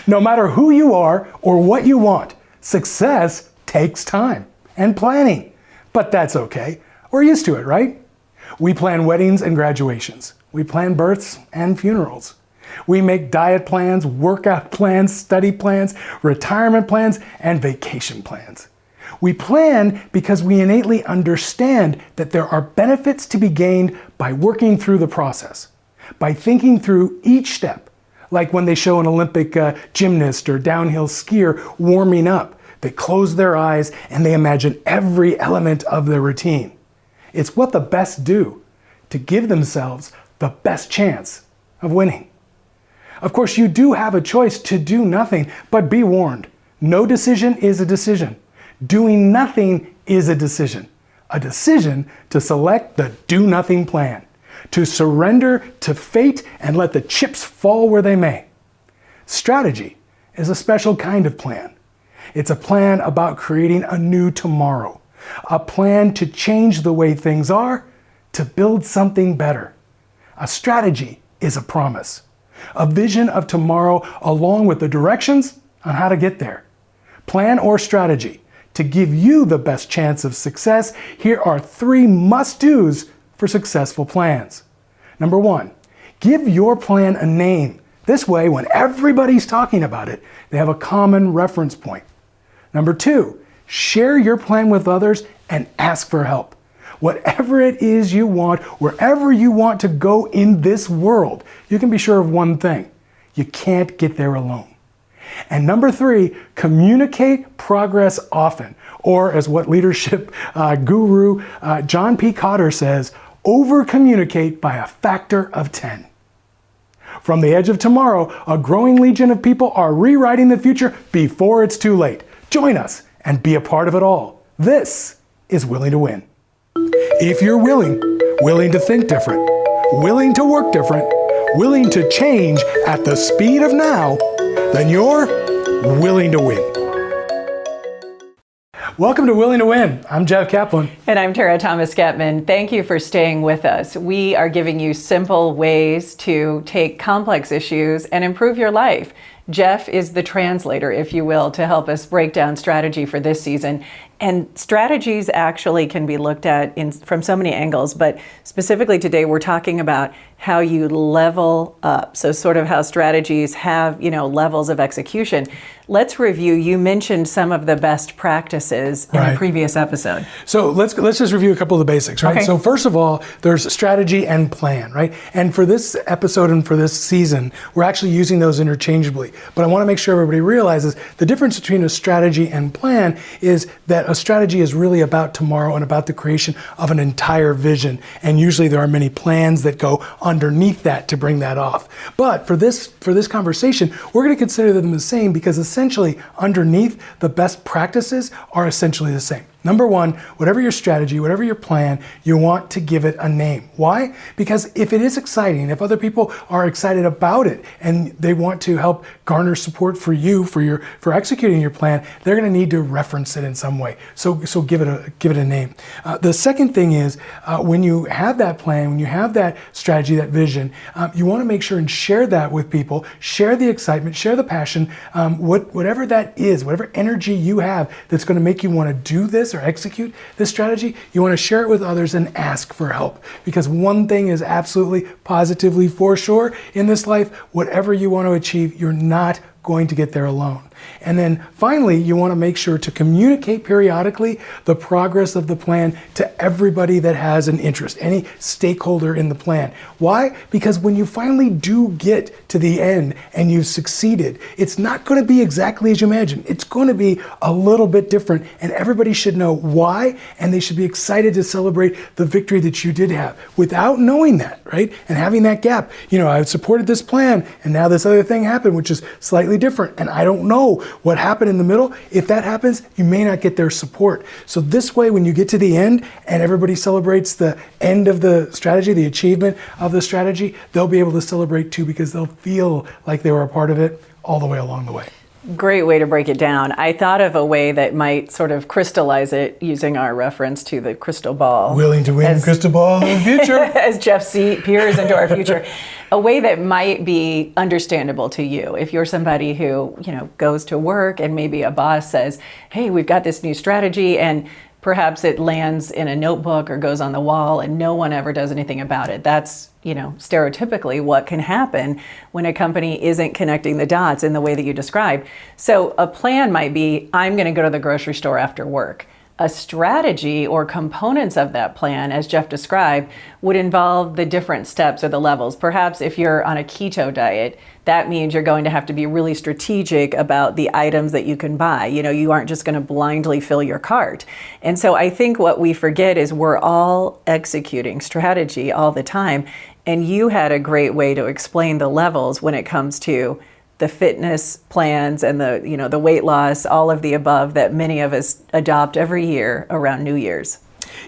No matter who you are or what you want, success takes time and planning. But that's okay. We're used to it, right? We plan weddings and graduations. We plan births and funerals. We make diet plans, workout plans, study plans, retirement plans, and vacation plans. We plan because we innately understand that there are benefits to be gained by working through the process, by thinking through each step, like when they show an Olympic gymnast or downhill skier warming up. They close their eyes and they imagine every element of their routine. It's what the best do to give themselves the best chance of winning. Of course, you do have a choice to do nothing, but be warned, no decision is a decision. Doing nothing is a decision. A decision to select the do-nothing plan, to surrender to fate and let the chips fall where they may. Strategy is a special kind of plan. It's a plan about creating a new tomorrow, a plan to change the way things are, to build something better. A strategy is a promise, a vision of tomorrow along with the directions on how to get there. Plan or strategy. To give you the best chance of success, here are 3 must-dos for successful plans. Number 1, give your plan a name. This way, when everybody's talking about it, they have a common reference point. Number 2, share your plan with others and ask for help. Whatever it is you want, wherever you want to go in this world, you can be sure of one thing: you can't get there alone. And number 3, communicate progress often, or as what leadership guru John P. Cotter says, over-communicate by a factor of 10. From the edge of tomorrow, a growing legion of people are rewriting the future before it's too late. Join us and be a part of it all. This is Willing to Win. If you're willing to think different, willing to work different, willing to change at the speed of now, then you're willing to win. Welcome to Willing to Win. I'm Jeff Kaplan. And I'm Tara Thomas-Gettman. Thank you for staying with us. We are giving you simple ways to take complex issues and improve your life. Jeff is the translator, if you will, to help us break down strategy for this season. And strategies actually can be looked at from so many angles, but specifically today we're talking about how you level up. So sort of how strategies have, levels of execution. Let's review. You mentioned some of the best practices in a previous episode. So let's just review a couple of the basics, right? Okay. So first of all, there's strategy and plan, right? And for this episode and for this season, we're actually using those interchangeably. But I want to make sure everybody realizes the difference between a strategy and plan is that a strategy is really about tomorrow and about the creation of an entire vision. And usually there are many plans that go underneath that to bring that off. But for this conversation, we're going to consider them the same because essentially underneath the best practices are essentially the same. Number 1, whatever your strategy, whatever your plan, you want to give it a name. Why? Because if it is exciting, if other people are excited about it and they want to help garner support for you for executing your plan, they're going to need to reference it in some way. So give it a name. The second thing is when you have that plan, when you have that strategy, that vision, you want to make sure and share that with people. Share the excitement, share the passion, whatever that is, whatever energy you have that's going to make you want to do this or execute this strategy, you want to share it with others and ask for help. Because one thing is absolutely, positively for sure in this life, whatever you want to achieve, you're not going to get there alone. And then finally, you want to make sure to communicate periodically the progress of the plan to everybody that has an interest, any stakeholder in the plan. Why? Because when you finally do get to the end and you've succeeded, it's not going to be exactly as you imagine. It's going to be a little bit different, and everybody should know why, and they should be excited to celebrate the victory that you did have. Without knowing that, right, and having that gap, I supported this plan, and now this other thing happened, which is slightly different, and I don't know what happened in the middle. If that happens, you may not get their support. So this way, when you get to the end and everybody celebrates the end of the strategy, the achievement of the strategy, they'll be able to celebrate too because they'll feel like they were a part of it all the way along the way. Great way to break it down. I thought of a way that might sort of crystallize it using our reference to the crystal ball. Willing to win crystal ball in the future. As Jeff peers into our future. A way that might be understandable to you. If you're somebody who, goes to work and maybe a boss says, hey, we've got this new strategy, and perhaps it lands in a notebook or goes on the wall and no one ever does anything about it. That's, stereotypically what can happen when a company isn't connecting the dots in the way that you described. So a plan might be, I'm going to go to the grocery store after work. A strategy or components of that plan, as Jeff described, would involve the different steps or the levels. Perhaps if you're on a keto diet, that means you're going to have to be really strategic about the items that you can buy. You aren't just going to blindly fill your cart. And so I think what we forget is we're all executing strategy all the time. And you had a great way to explain the levels when it comes to the fitness plans and the weight loss, all of the above that many of us adopt every year around New Year's.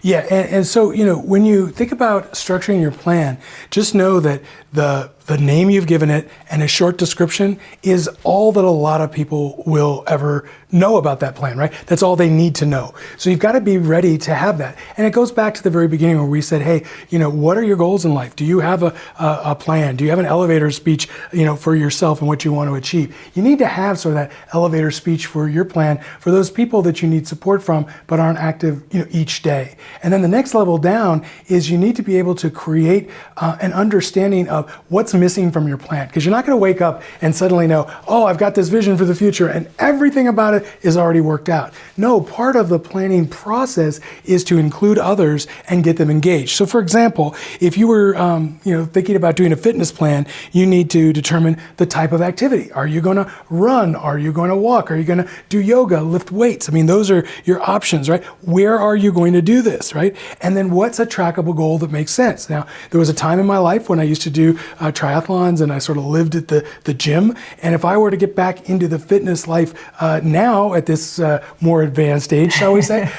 Yeah, and so, when you think about structuring your plan, just know that the name you've given it and a short description is all that a lot of people will ever know about that plan, right? That's all they need to know. So you've got to be ready to have that. And it goes back to the very beginning where we said, hey, what are your goals in life? Do you have a plan? Do you have an elevator speech, for yourself and what you want to achieve? You need to have sort of that elevator speech for your plan for those people that you need support from but aren't active, each day. And then the next level down is you need to be able to create an understanding of what's missing from your plan, because you're not going to wake up and suddenly know, oh, I've got this vision for the future and everything about it is already worked out. No, part of the planning process is to include others and get them engaged. So for example, if you were thinking about doing a fitness plan, you need to determine the type of activity. Are you going to run? Are you going to walk? Are you going to do yoga, lift weights? I mean, those are your options, right? Where are you going to do this, right? And then what's a trackable goal that makes sense? Now, there was a time in my life when I used to do triathlons and I sort of lived at the gym. And if I were to get back into the fitness life now at this more advanced age, shall we say,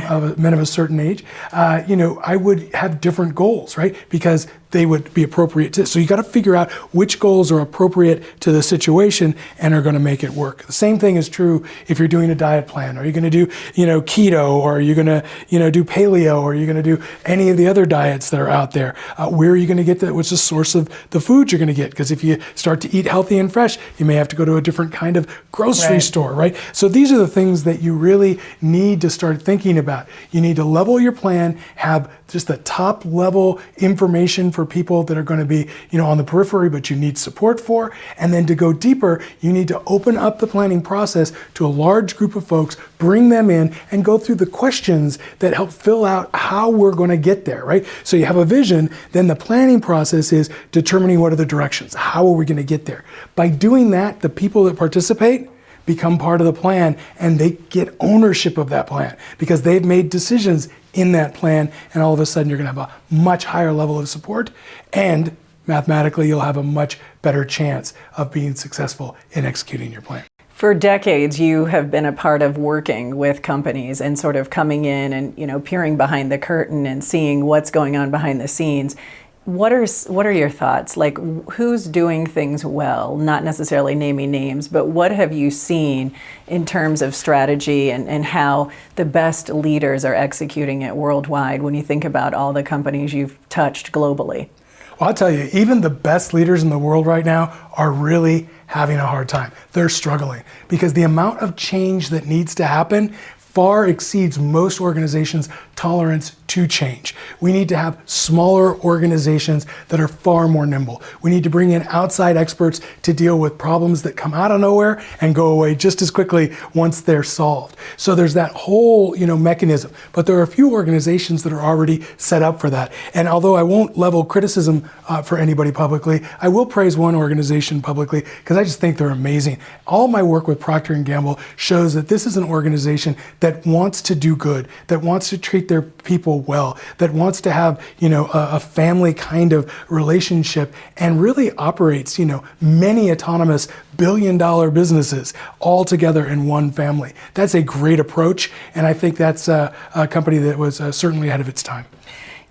of men of a certain age, I would have different goals, right? Because they would be appropriate to. So you got to figure out which goals are appropriate to the situation and are going to make it work. The same thing is true if you're doing a diet plan. Are you going to do, keto, or are you going to, do paleo, or are you going to do any of the other diets that are out there? Where are you going to get that? What's the source of the food you're going to get? Because if you start to eat healthy and fresh, you may have to go to a different kind of grocery store, right? So these are the things that you really need to start thinking about. You need to level your plan, have just the top level information for people that are going to be, on the periphery, but you need support for. And then to go deeper, you need to open up the planning process to a large group of folks, bring them in and go through the questions that help fill out how we're going to get there, right? So you have a vision, then the planning process is determining what are the directions. How are we going to get there? By doing that, the people that participate become part of the plan and they get ownership of that plan because they've made decisions in that plan, and all of a sudden you're going to have a much higher level of support, and mathematically you'll have a much better chance of being successful in executing your plan. For decades, you have been a part of working with companies and sort of coming in and peering behind the curtain and seeing what's going on behind the scenes. What are your thoughts? Like, who's doing things well? Not necessarily naming names, but what have you seen in terms of strategy and how the best leaders are executing it worldwide when you think about all the companies you've touched globally? Well, I'll tell you, even the best leaders in the world right now are really having a hard time. They're struggling because the amount of change that needs to happen far exceeds most organizations' tolerance to change. We need to have smaller organizations that are far more nimble. We need to bring in outside experts to deal with problems that come out of nowhere and go away just as quickly once they're solved. So there's that whole, mechanism. But there are a few organizations that are already set up for that. And although I won't level criticism for anybody publicly, I will praise one organization publicly because I just think they're amazing. All my work with Procter & Gamble shows that this is an organization that wants to do good, that wants to treat their people well, that wants to have, a family kind of relationship and really operates, many autonomous billion-dollar businesses all together in one family. That's a great approach, and I think that's a company that was certainly ahead of its time.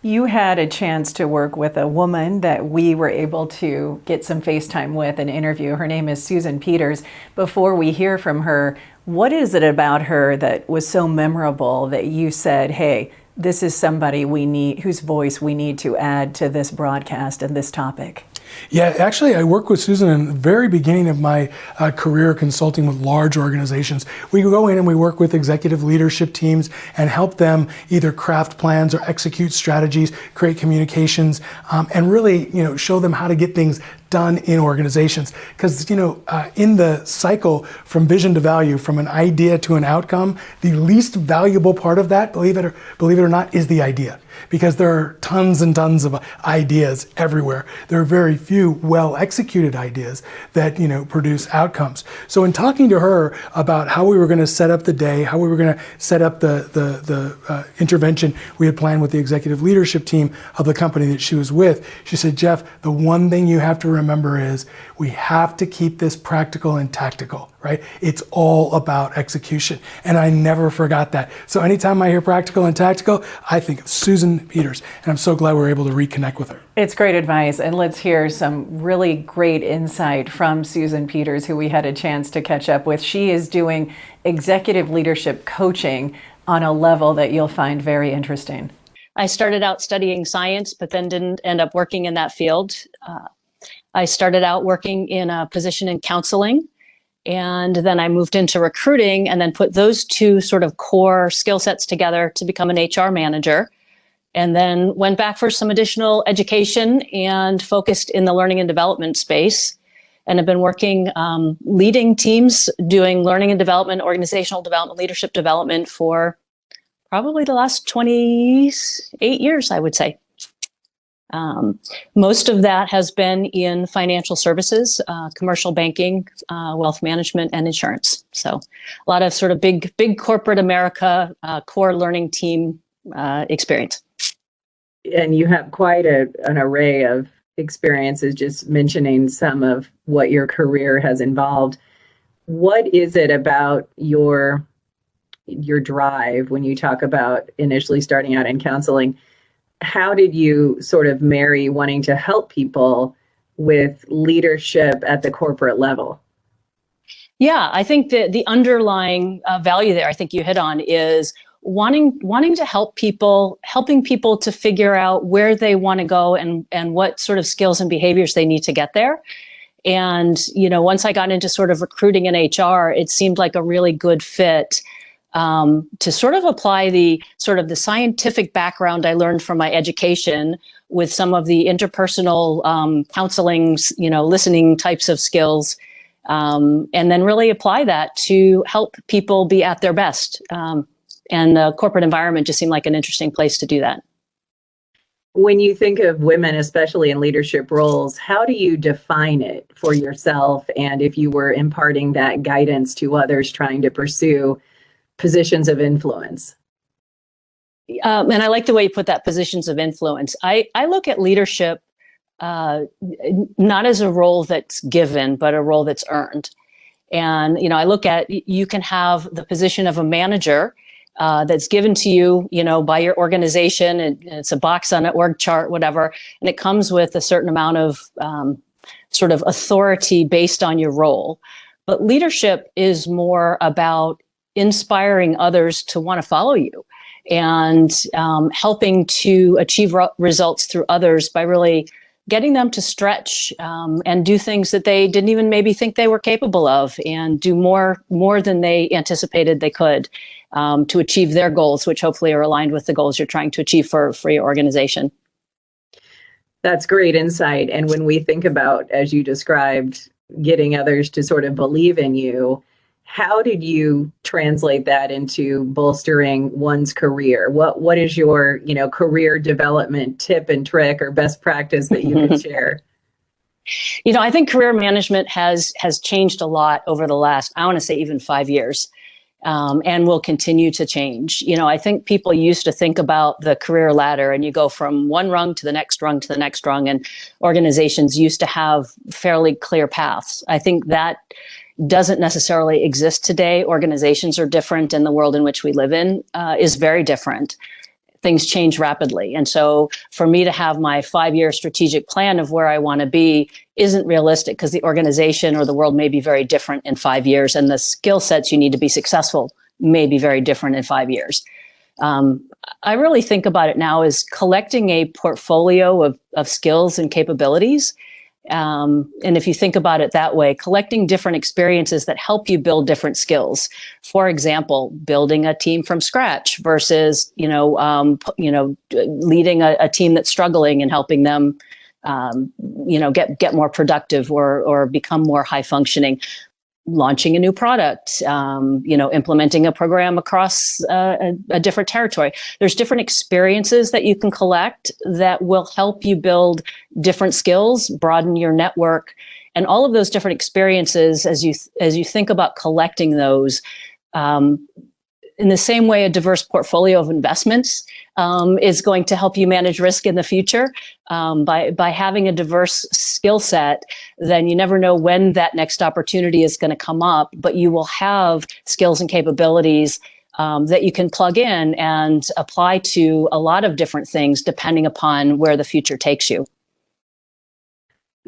You had a chance to work with a woman that we were able to get some FaceTime with and interview. Her name is Susan Peters. Before we hear from her, what is it about her that was so memorable that you said, hey, this is somebody we need, whose voice we need to add to this broadcast and this topic? Yeah, actually, I worked with Susan in the very beginning of my career consulting with large organizations. We go in and we work with executive leadership teams and help them either craft plans or execute strategies, create communications, and really, show them how to get things done in organizations. Because, in the cycle from vision to value, from an idea to an outcome, the least valuable part of that, believe it or not, is the idea. Because there are tons and tons of ideas everywhere. There are very few well-executed ideas that, produce outcomes. So in talking to her about how we were going to set up the day, how we were going to set up the intervention we had planned with the executive leadership team of the company that she was with, she said, Jeff, the one thing you have to remember is we have to keep this practical and tactical, right? It's all about execution. And I never forgot that. So anytime I hear practical and tactical, I think of Susan Peters, and I'm so glad we were able to reconnect with her. It's great advice, and let's hear some really great insight from Susan Peters, who we had a chance to catch up with. She is doing executive leadership coaching on a level that you'll find very interesting. I started out studying science, but then didn't end up working in that field. I started out working in a position in counseling, and then I moved into recruiting and then put those two sort of core skill sets together to become an HR manager. And then went back for some additional education and focused in the learning and development space. And have been working, leading teams, doing learning and development, organizational development, leadership development for probably the last 28 years, I would say. Most of that has been in financial services, commercial banking, wealth management, and insurance. So a lot of sort of big corporate America, core learning team experience. And you have quite an array of experiences, just mentioning some of what your career has involved. What is it about your drive when you talk about initially starting out in counseling? How did you sort of marry wanting to help people with leadership at the corporate level? Yeah, I think that the underlying value there, I think you hit on, is wanting to help people, helping people to figure out where they want to go and what sort of skills and behaviors they need to get there. And, once I got into sort of recruiting in HR, it seemed like a really good fit to sort of apply the scientific background I learned from my education with some of the interpersonal counseling, listening types of skills, and then really apply that to help people be at their best. And the corporate environment just seemed like an interesting place to do that. When you think of women, especially in leadership roles, how do you define it for yourself? And if you were imparting that guidance to others trying to pursue positions of influence? And I like the way you put that, positions of influence. I look at leadership not as a role that's given, but a role that's earned. And, I look at, you can have the position of a manager that's given to you, by your organization, and it's a box on an org chart, whatever, and it comes with a certain amount of sort of authority based on your role. But leadership is more about inspiring others to want to follow you and helping to achieve results through others by really getting them to stretch and do things that they didn't even maybe think they were capable of, and do more than they anticipated they could to achieve their goals, which hopefully are aligned with the goals you're trying to achieve for your organization. That's great insight. And when we think about, as you described, getting others to sort of believe in you, how did you translate that into bolstering one's career? What is your, career development tip and trick or best practice that you could share? I think career management has changed a lot over the last, I want to say even 5 years, and will continue to change. I think people used to think about the career ladder and you go from one rung to the next rung to the next rung, and organizations used to have fairly clear paths. I think that doesn't necessarily exist today. Organizations are different, and the world in which we live in is very different. things change rapidly. And so for me to have my 5-year strategic plan of where I want to be isn't realistic, because the organization or the world may be very different in 5 years, and the skill sets you need to be successful may be very different in 5 years. I really think about it now as collecting a portfolio of skills and capabilities. And if you think about it that way, collecting different experiences that help you build different skills. For example, building a team from scratch versus, leading a team that's struggling and helping them, get more productive or become more high functioning. Launching a new product, implementing a program across a different territory. There's different experiences that you can collect that will help you build different skills, broaden your network, and all of those different experiences, as you think about collecting those, in the same way a diverse portfolio of investments is going to help you manage risk in the future. By having a diverse skill set, then you never know when that next opportunity is going to come up, but you will have skills and capabilities that you can plug in and apply to a lot of different things depending upon where the future takes you.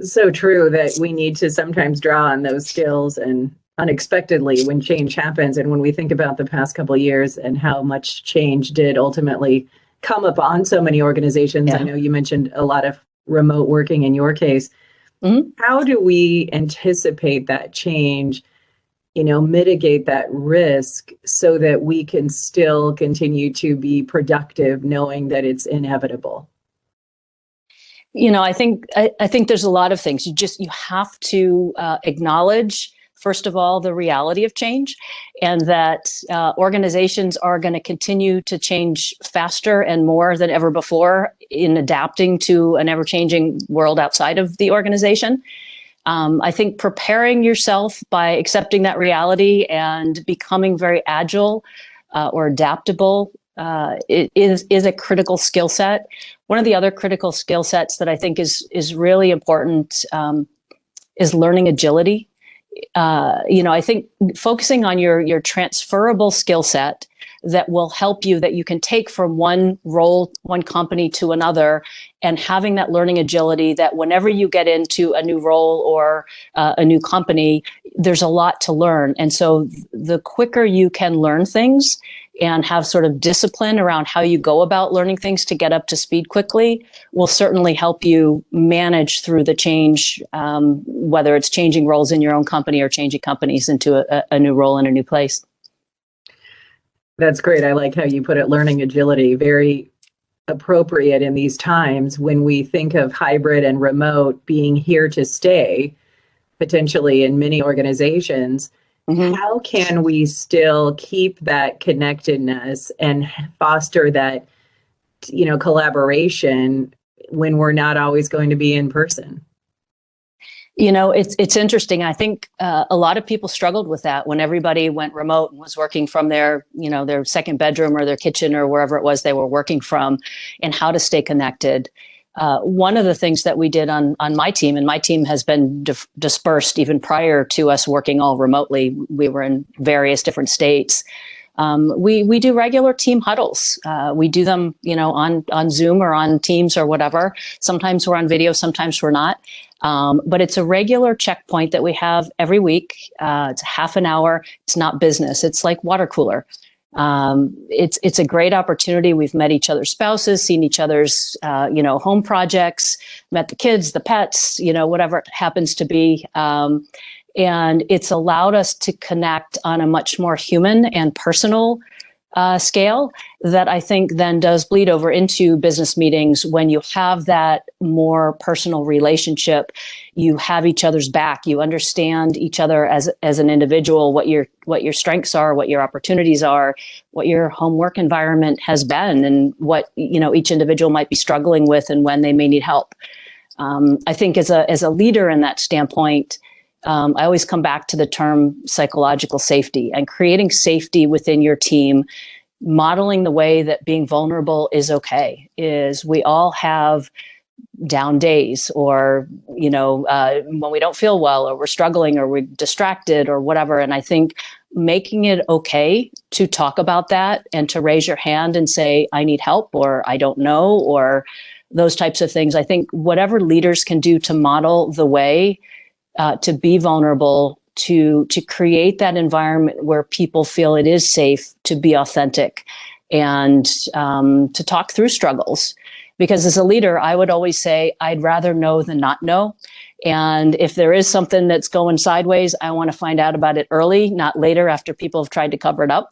So true that we need to sometimes draw on those skills and unexpectedly when change happens. And when we think about the past couple of years and how much change did ultimately come upon so many organizations. Yeah. I know you mentioned a lot of remote working in your case. Mm-hmm. How do we anticipate that change, mitigate that risk so that we can still continue to be productive knowing that it's inevitable? I think there's a lot of things. You have to acknowledge, first of all, the reality of change, and that organizations are going to continue to change faster and more than ever before in adapting to an ever-changing world outside of the organization. I think preparing yourself by accepting that reality and becoming very agile or adaptable is a critical skill set. One of the other critical skill sets that I think is really important is learning agility. I think focusing on your transferable skill set that will help you, that you can take from one role, one company to another, and having that learning agility that whenever you get into a new role or a new company, there's a lot to learn. And so the quicker you can learn things and have sort of discipline around how you go about learning things to get up to speed quickly will certainly help you manage through the change, whether it's changing roles in your own company or changing companies into a new role in a new place. That's great. I like how you put it, learning agility, very appropriate in these times when we think of hybrid and remote being here to stay, potentially in many organizations. Mm-hmm. How can we still keep that connectedness and foster that, collaboration when we're not always going to be in person? It's interesting. I think a lot of people struggled with that when everybody went remote and was working from their second bedroom or their kitchen or wherever it was they were working from, and how to stay connected. One of the things that we did on my team, and my team has been dispersed even prior to us working all remotely. We were in various different states. We do regular team huddles. We do them, on Zoom or on Teams or whatever. Sometimes we're on video, sometimes we're not. But it's a regular checkpoint that we have every week. It's a half an hour. It's not business. It's like water cooler. It's a great opportunity. We've met each other's spouses, seen each other's, home projects, met the kids, the pets, whatever it happens to be. And it's allowed us to connect on a much more human and personal scale that I think then does bleed over into business meetings. When you have that more personal relationship, you have each other's back, you understand each other as an individual, what your strengths are, what your opportunities are, what your home work environment has been, and what each individual might be struggling with and when they may need help. I think as a leader in that standpoint, I always come back to the term psychological safety, and creating safety within your team, modeling the way that being vulnerable is okay. Is we all have down days, or, when we don't feel well, or we're struggling, or we're distracted, or whatever. And I think making it okay to talk about that and to raise your hand and say, I need help, or I don't know, or those types of things. I think whatever leaders can do to model the way to be vulnerable, to create that environment where people feel it is safe to be authentic and to talk through struggles. Because as a leader, I would always say, I'd rather know than not know. And if there is something that's going sideways, I want to find out about it early, not later after people have tried to cover it up.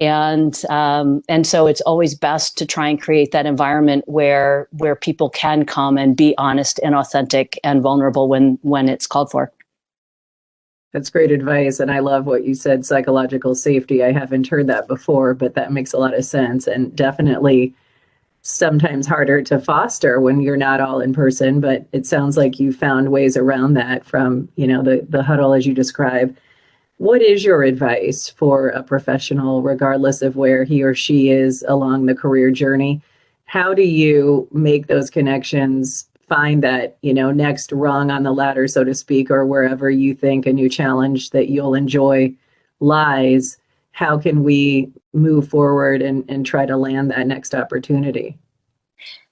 And so it's always best to try and create that environment where people can come and be honest and authentic and vulnerable when it's called for. That's great advice. And I love what you said, psychological safety. I haven't heard that before, but that makes a lot of sense, and definitely sometimes harder to foster when you're not all in person. But it sounds like you found ways around that from, the huddle as you describe. What is your advice for a professional, regardless of where he or she is along the career journey? How do you make those connections, find that, next rung on the ladder, so to speak, or wherever you think a new challenge that you'll enjoy lies? How can we move forward and try to land that next opportunity?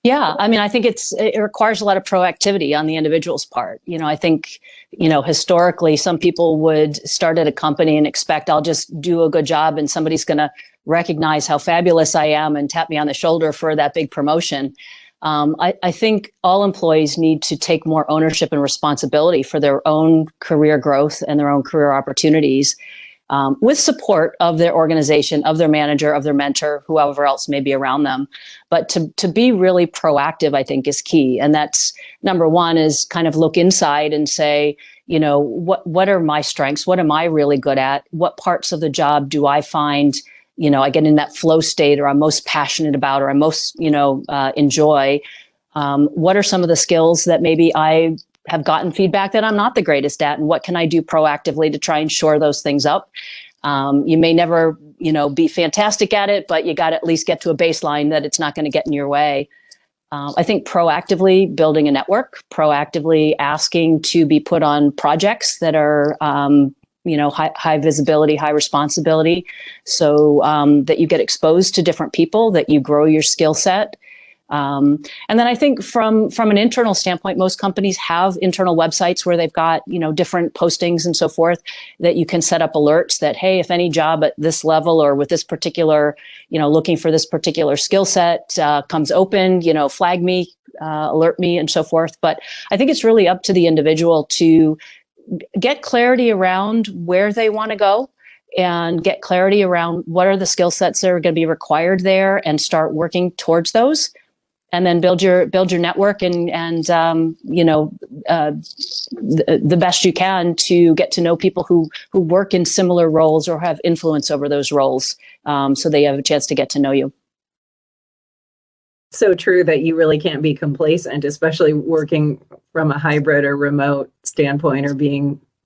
Yeah, I mean, I think it requires a lot of proactivity on the individual's part. I think, historically, some people would start at a company and expect I'll just do a good job and somebody's going to recognize how fabulous I am and tap me on the shoulder for that big promotion. I think all employees need to take more ownership and responsibility for their own career growth and their own career opportunities, with support of their organization, of their manager, of their mentor, whoever else may be around them. But to be really proactive, I think, is key. And that's number one, is kind of look inside and say, what are my strengths? What am I really good at? What parts of the job do I find, I get in that flow state, or I'm most passionate about, or I most, enjoy? What are some of the skills that maybe I have gotten feedback that I'm not the greatest at, and what can I do proactively to try and shore those things up? You may never, be fantastic at it, but you got to at least get to a baseline that it's not going to get in your way. I think proactively building a network, proactively asking to be put on projects that are, high visibility, high responsibility, so that you get exposed to different people, that you grow your skill set. And then I think from an internal standpoint, most companies have internal websites where they've got, different postings and so forth, that you can set up alerts that, hey, if any job at this level or with this particular, looking for this particular skill set comes open, flag me, alert me, and so forth. But I think it's really up to the individual to get clarity around where they want to go, and get clarity around what are the skill sets that are going to be required there, and start working towards those. And then build your network and the best you can to get to know people who work in similar roles or have influence over those roles, so they have a chance to get to know you. So true that you really can't be complacent, especially working from a hybrid or remote standpoint, or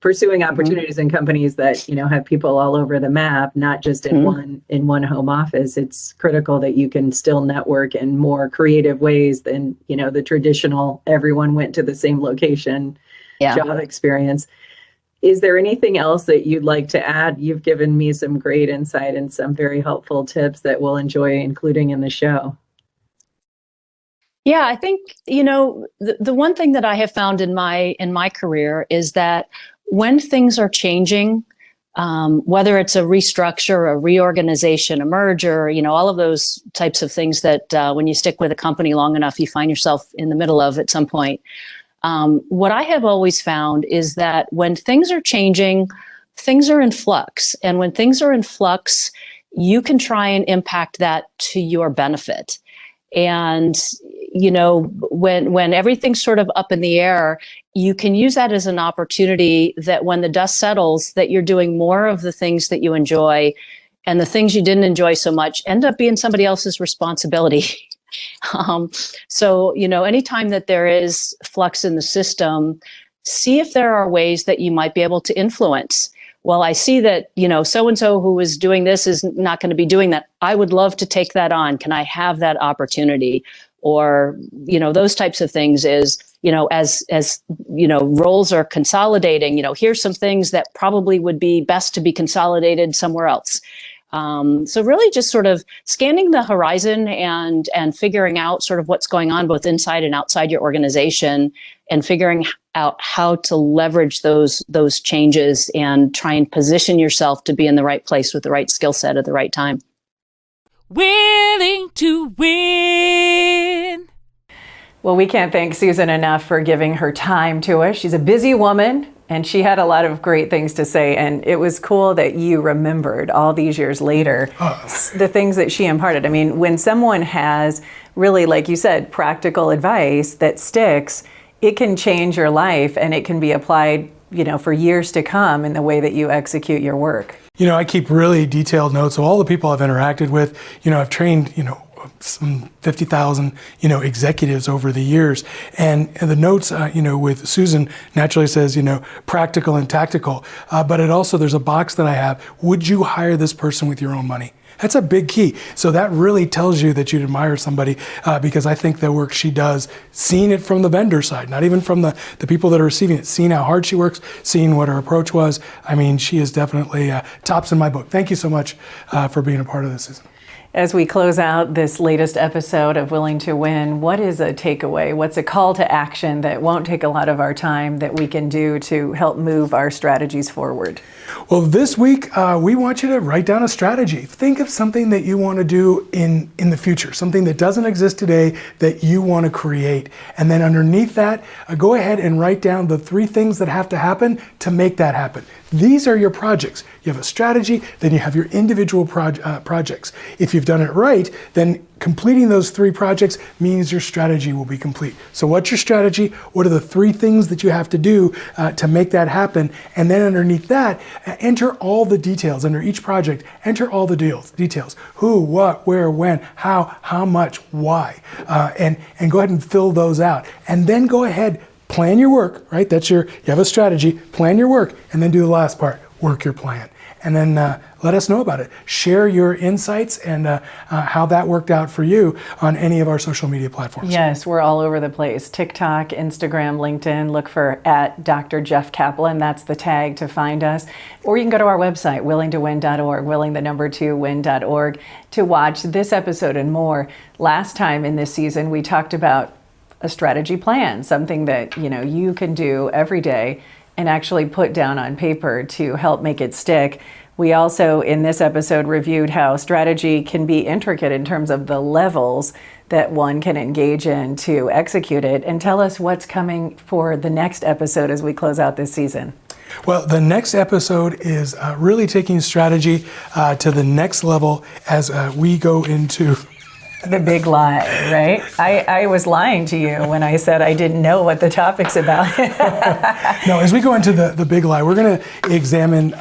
pursuing opportunities in companies that, have people all over the map, not just in one home office. It's critical that you can still network in more creative ways than, the traditional, everyone went to the same location job experience. Is there anything else that you'd like to add? You've given me some great insight and some very helpful tips that we'll enjoy including in the show. Yeah, I think, the one thing that I have found in my career is that when things are changing, whether it's a restructure, a reorganization, a merger, all of those types of things that when you stick with a company long enough, you find yourself in the middle of at some point. What I have always found is that when things are changing, things are in flux. And when things are in flux, you can try and impact that to your benefit. And, when everything's sort of up in the air, you can use that as an opportunity that when the dust settles, that you're doing more of the things that you enjoy, and the things you didn't enjoy so much end up being somebody else's responsibility. So, anytime that there is flux in the system, see if there are ways that you might be able to influence. Well, I see that, so-and-so who is doing this is not going to be doing that. I would love to take that on. Can I have that opportunity? or, those types of things is, as roles are consolidating, here's some things that probably would be best to be consolidated somewhere else. So really just sort of scanning the horizon and figuring out sort of what's going on both inside and outside your organization, and figuring out how to leverage those changes and try and position yourself to be in the right place with the right skill set at the right time. Willing to win. Well, we can't thank Susan enough for giving her time to us. She's a busy woman, and she had a lot of great things to say. And it was cool that you remembered all these years later the things that she imparted. I mean, when someone has really, like you said, practical advice that sticks, it can change your life, and it can be applied, for years to come in the way that you execute your work. I keep really detailed notes of all the people I've interacted with. I've trained, some 50,000, executives over the years. And the notes, with Susan naturally says, practical and tactical. But it also, there's a box that I have. Would you hire this person with your own money? That's a big key. So that really tells you that you'd admire somebody, because I think the work she does, seeing it from the vendor side, not even from the people that are receiving it, seeing how hard she works, seeing what her approach was. I mean, she is definitely tops in my book. Thank you so much for being a part of this, Susan. As we close out this latest episode of Willing to Win, what is a takeaway? What's a call to action that won't take a lot of our time that we can do to help move our strategies forward? Well, this week, we want you to write down a strategy. Think of something that you want to do in the future, something that doesn't exist today that you want to create. And then underneath that, go ahead and write down the 3 things that have to happen to make that happen. These are your projects. You have a strategy, then you have your individual projects. If you've done it right, then completing those 3 projects means your strategy will be complete. So what's your strategy? What are the 3 things that you have to do to make that happen? And then underneath that, enter all the details. Under each project, enter all the details. Who, what, where, when, how much, why. And go ahead and fill those out. And then go ahead, plan your work, right? You have a strategy, plan your work, and then do the last part, work your plan. And then let us know about it. Share your insights and how that worked out for you on any of our social media platforms. Yes, we're all over the place. TikTok, Instagram, LinkedIn. Look for @Dr. Jeff Kaplan. That's the tag to find us. Or you can go to our website, willingtowin.org, willing2win.org, to watch this episode and more. Last time in this season, we talked about a strategy plan, something that you can do every day and actually put down on paper to help make it stick. We also, in this episode, reviewed how strategy can be intricate in terms of the levels that one can engage in to execute it. And tell us what's coming for the next episode as we close out this season. Well, the next episode is really taking strategy to the next level as we go into... The big lie, right? I was lying to you when I said I didn't know what the topic's about. No, as we go into the big lie, we're going to examine,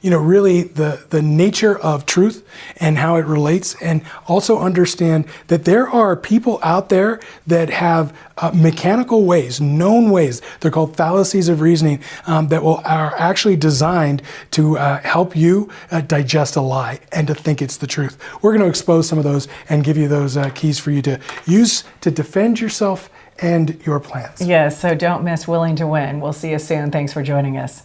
really the nature of truth and how it relates, and also understand that there are people out there that have mechanical ways, known ways. They're called fallacies of reasoning that are actually designed to help you digest a lie and to think it's the truth. We're going to expose some of those and give you those keys for you to use to defend yourself and your plans. Yes, so don't miss Willing to Win. We'll see you soon. Thanks for joining us.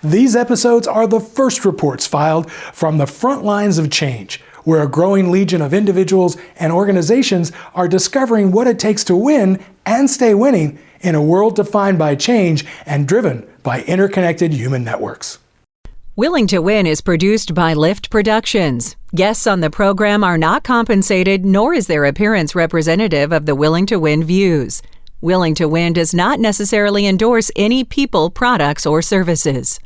These episodes are the first reports filed from the front lines of change, where a growing legion of individuals and organizations are discovering what it takes to win and stay winning in a world defined by change and driven by interconnected human networks. Willing to Win is produced by Lift Productions. Guests on the program are not compensated, nor is their appearance representative of the Willing to Win views. Willing to Win does not necessarily endorse any people, products, or services.